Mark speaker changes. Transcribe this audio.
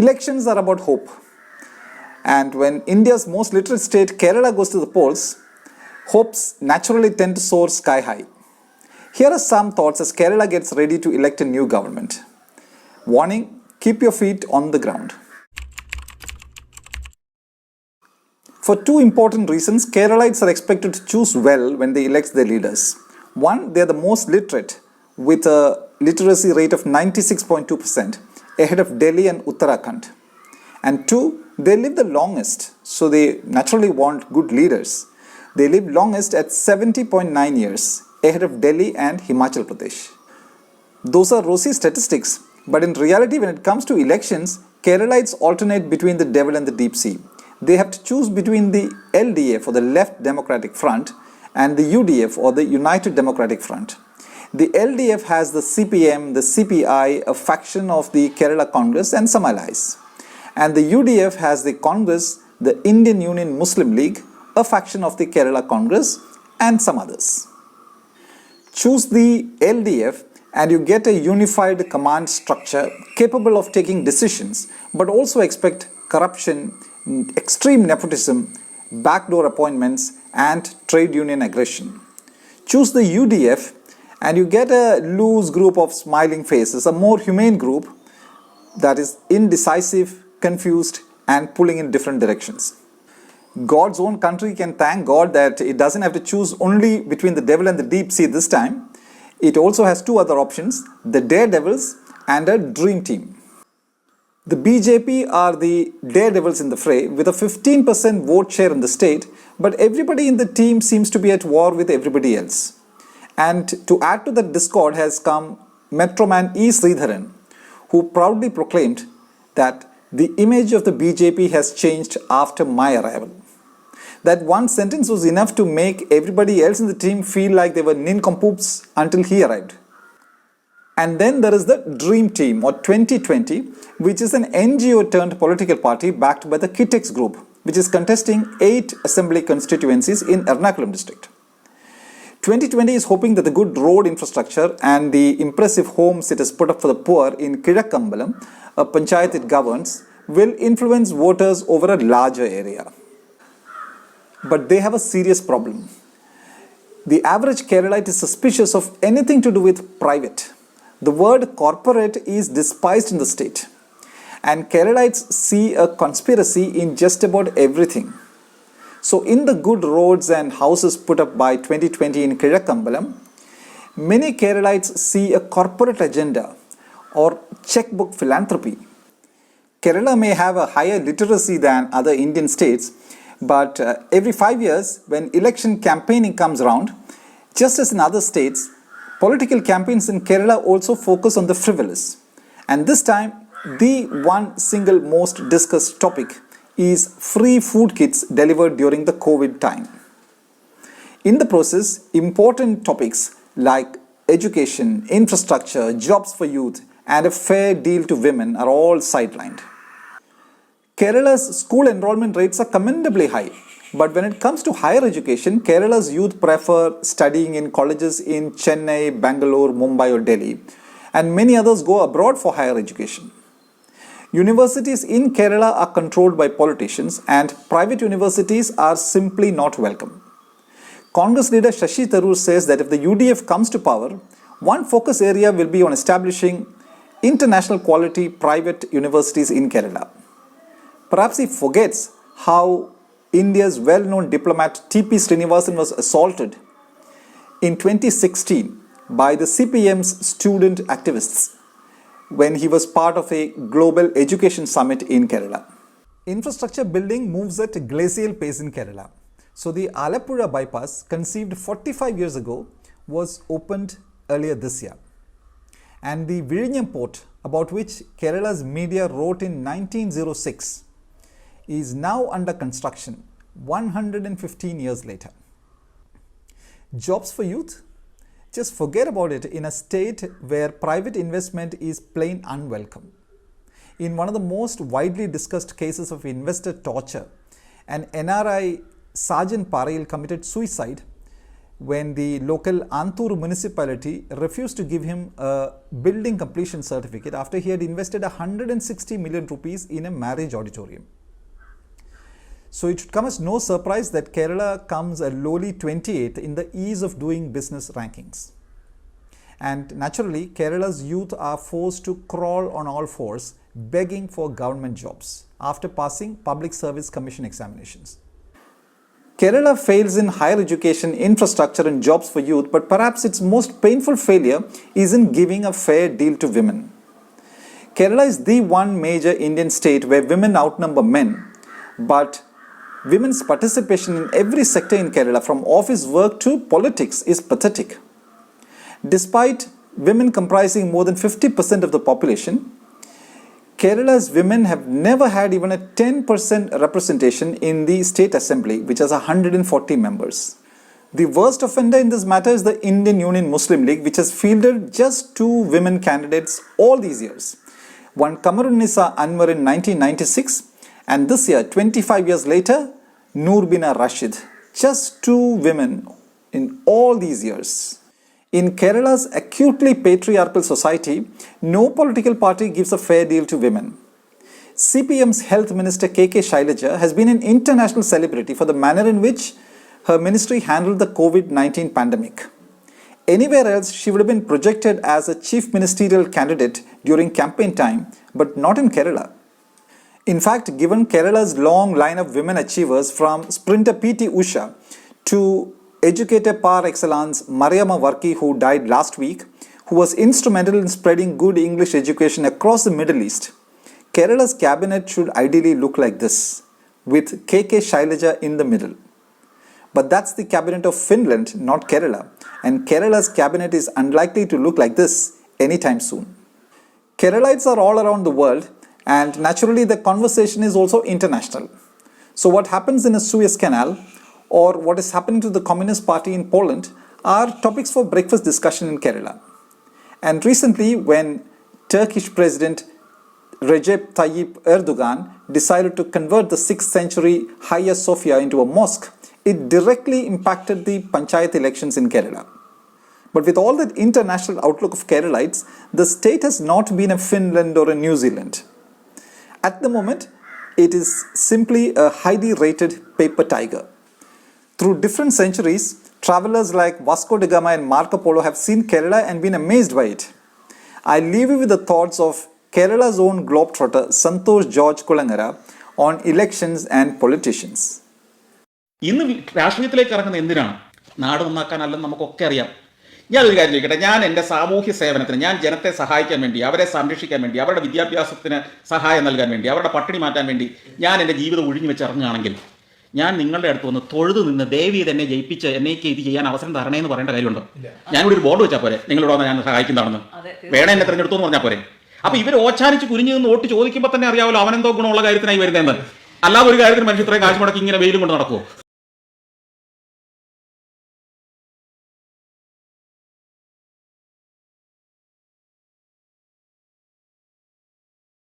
Speaker 1: Elections are about hope. And when India's most literate state, Kerala, goes to the polls, hopes naturally tend to soar sky high. Here are some thoughts as Kerala gets ready to elect a new government. Warning, keep your feet on the ground. For two important reasons, Keralites are expected to choose well when they elect their leaders. One, they are the most literate, with a literacy rate of 96.2%, ahead of Delhi and Uttarakhand. And two, they live the longest, so they naturally want good leaders. They live longest at 70.9 years, ahead of Delhi and Himachal Pradesh. Those are rosy statistics, but in reality, when it comes to elections, Keralites alternate between the devil and the deep sea. They have to choose between the LDF, or the Left Democratic Front, and the UDF, or the United Democratic Front. The LDF has the CPM, the CPI, a faction of the Kerala Congress, and some allies. And the UDF has the Congress, the Indian Union Muslim League, a faction of the Kerala Congress, and some others. Choose the LDF and you get a unified command structure capable of taking decisions, but also expect corruption, extreme nepotism, backdoor appointments, and trade union aggression. Choose the UDF and you get a loose group of smiling faces, a more humane group that is indecisive, confused, and pulling in different directions. God's own country can thank God that it doesn't have to choose only between the devil and the deep sea this time. It also has two other options, the daredevils and a dream team. The BJP are the daredevils in the fray with a 15% vote share in the state, but everybody in the team seems to be at war with everybody else. And to add to that discord has come Metroman E. Sridharan, who proudly proclaimed that the image of the BJP has changed after my arrival. That one sentence was enough to make everybody else in the team feel like they were nincompoops until he arrived. And then there is the Dream Team, or 2020, which is an NGO turned political party backed by the Kitex Group, which is contesting 8 assembly constituencies in Ernakulam district. 2020 is hoping that the good road infrastructure and the impressive homes it has put up for the poor in Kizhakkambalam, a panchayat it governs, will influence voters over a larger area. But they have a serious problem. The average Keralite is suspicious of anything to do with private. The word corporate is despised in the state. And Keralites see a conspiracy in just about everything. So in the good roads and houses put up by 2020 in Kizhakkambalam, many Keralites see a corporate agenda or checkbook philanthropy. Kerala may have a higher literacy than other Indian states, but every 5 years when election campaigning comes around, just as in other states, political campaigns in Kerala also focus on the frivolous. And this time, the one single most discussed topic is free food kits delivered during the COVID time. In the process, important topics like education, infrastructure, jobs for youth, and a fair deal to women are all sidelined. Kerala's school enrollment rates are commendably high, but when it comes to higher education, Kerala's youth prefer studying in colleges in Chennai, Bangalore, Mumbai, or Delhi, and many others go abroad for higher education. Universities in Kerala are controlled by politicians, and private universities are simply not welcome. Congress leader Shashi Tharoor says that if the UDF comes to power, one focus area will be on establishing international quality private universities in Kerala. Perhaps he forgets how India's well-known diplomat T.P. Srinivasan was assaulted in 2016 by the CPM's student activists when he was part of a global education summit in Kerala. Infrastructure building moves at a glacial pace in Kerala. So the Alappuzha bypass, conceived 45 years ago, was opened earlier this year. And the Vizhinjam port, about which Kerala's media wrote in 1906, is now under construction 115 years later. Jobs for youth? Just forget about it in a state where private investment is plain unwelcome. In one of the most widely discussed cases of investor torture, an NRI, Sergeant Parayil, committed suicide when the local Antur municipality refused to give him a building completion certificate after he had invested 160 million rupees in a marriage auditorium. So it should come as no surprise that Kerala comes a lowly 28th in the ease of doing business rankings. And naturally, Kerala's youth are forced to crawl on all fours, begging for government jobs after passing Public Service Commission examinations. Kerala fails in higher education, infrastructure and jobs for youth, but perhaps its most painful failure is in giving a fair deal to women. Kerala is the one major Indian state where women outnumber men, but women's participation in every sector in Kerala, from office work to politics, is pathetic. Despite women comprising more than 50% of the population, Kerala's women have never had even a 10% representation in the state assembly, which has 140 members. The worst offender in this matter is the Indian Union Muslim League, which has fielded just 2 women candidates all these years. One Kamarunisa Anwar in 1996, and this year, 25 years later, Noorbina Rashid. Just 2 women in all these years. In Kerala's acutely patriarchal society, no political party gives a fair deal to women. CPM's Health Minister KK Shailaja has been an international celebrity for the manner in which her ministry handled the COVID-19 pandemic. Anywhere else, she would have been projected as a chief ministerial candidate during campaign time, but not in Kerala. In fact, given Kerala's long line of women achievers from sprinter PT Usha to educator par excellence Mariamma Varki, who died last week, who was instrumental in spreading good English education across the Middle East, Kerala's cabinet should ideally look like this, with KK Shailaja in the middle. But that's the cabinet of Finland, not Kerala, and Kerala's cabinet is unlikely to look like this anytime soon. Keralites are all around the world, and naturally the conversation is also international. So what happens in a Suez Canal, or what is happening to the Communist Party in Poland, are topics for breakfast discussion in Kerala. And recently, when Turkish President Recep Tayyip Erdogan decided to convert the 6th century Hagia Sophia into a mosque, it directly impacted the Panchayat elections in Kerala. But with all that international outlook of Keralites, the state has not been a Finland or a New Zealand. At the moment, it is simply a highly rated paper tiger. Through different centuries, travelers like Vasco da Gama and Marco Polo have seen Kerala and been amazed by it. I leave you with the thoughts of Kerala's own globetrotter Santosh George Kulangara on elections and politicians.
Speaker 2: ഇന്ന് രാഷ്ട്രീയത്തിലേക്ക് ഇറങ്ങുന്നത് എന്തിനാണ്? നാട് നന്നാക്കാനല്ലെന്ന് നമുക്കൊക്കെ അറിയാം. ഞാനൊരു കാര്യം ചോദിക്കട്ടെ, ഞാൻ എൻ്റെ സാമൂഹ്യ സേവനത്തിന്, ഞാൻ ജനത്തെ സഹായിക്കാൻ വേണ്ടി, അവരെ സംരക്ഷിക്കാൻ വേണ്ടി, അവരുടെ വിദ്യാഭ്യാസത്തിന് സഹായം നൽകാൻ വേണ്ടി, അവരുടെ പട്ടിണി മാറ്റാൻ വേണ്ടി ഞാൻ എൻ്റെ ജീവിതം ഒഴിഞ്ഞു വെച്ച് ഇറങ്ങുകയാണെങ്കിൽ ഞാൻ നിങ്ങളുടെ അടുത്ത് വന്ന് തൊഴുതു നിന്ന് ദേവി തന്നെ ജയിപ്പിച്ച് എന്നേക്ക് ഇത് ചെയ്യാൻ അവസരം തരണേന്ന് പറയേണ്ട കാര്യമുണ്ടോ? ഞാനിവിടെ ഒരു ബോർഡ് വെച്ചാൽ പോരെ, നിങ്ങളോട് വന്നാൽ ഞാൻ സഹായിക്കുന്നതാണെന്ന്? വേണം എന്നെ തിരഞ്ഞെടുത്തു എന്ന് പറഞ്ഞാൽ പോരെ? അപ്പൊ ഇവർ ഓച്ചാനിച്ച് കുരിഞ്ഞു നിന്ന് വോട്ട് ചോദിക്കുമ്പോൾ തന്നെ അറിയാമല്ലോ അവനെന്തോ ഗുണമുള്ള കാര്യത്തിനായി വരുന്നതെന്ന്. അല്ലാതെ ഒരു കാര്യത്തിന് മനുഷ്യ ഇത്രയും കാശ് മുടക്കി ഇങ്ങനെ വെയിലും കൊണ്ട് നടക്കുമോ?